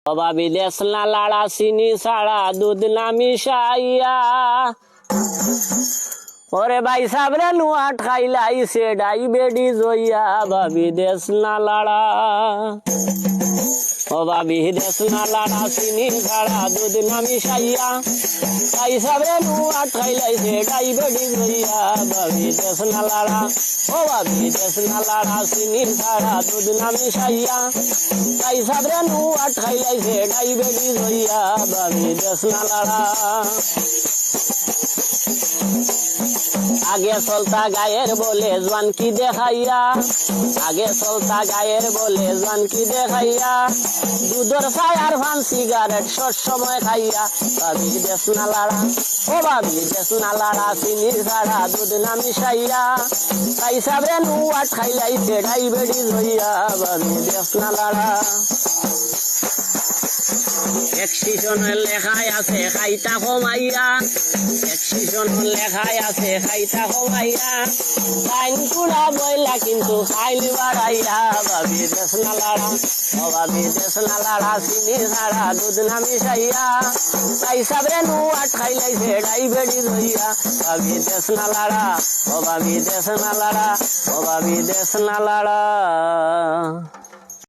অভাবী দেশ না লাড়া চিনি ছাড়া দুধ না মিশাইয়া ওরে ভাই সাবরে নুয়াট খাইলাইছে ডাইবেটিস হইয়া ভাবি দেশ না লাড়া অভাবী দেশ না লাড়া চিনি ছাড়া দুধ না মিশাইয়া ভাই সাবরে নুয়াট খাইলাইছে ডাইবেটিস হইয়া ভাবি দেশ না লাড়া অভাবী দেশ না লাড়া চিনি ছাড়া দুধ না মিশাইয়া ভাই সাবরে নুয়াট খাইলাইছে ডাইবেটিস হইয়া ভাবি দেশ না লাড়া আগে চলতা গায়ের বলে জোয়ান কি দেখাইয়া আগে চলতা গায়ের বলে জোয়ান কি দেখাইয়া দুধর ছায়ার ভান সিগারেট সব সময় খাইয়া ভাবি দেশ না লাড়া ও ভাবি দেশ না লাড়া চিনি ছাড়া দুধ না মিশাইয়া তাই সাবরে নুয়াট খাইলাইছে ডাইবেটিস হইয়া ভাবি দেশ না লাড়া এক্সিশনের লেখায় আছে খাইতা কমাইয়া এক্সিশনের লেখায় আছে খাইতা কমাইয়া আইন কুড়া বইলা কিন্তু খাইলি বাড়াইয়া ভাবি দেশ না লাড়া অভাবী দেশ না লাড়া চিনি ছাড়া দুধ না মিশাইয়া তাই সাবরে নুয়াট খাইলাইছে ডাইবেটিস হইয়া ভাবি দেশ না লাড়া অভাবী দেশ না লাড়া অভাবী দেশ না লাড়া।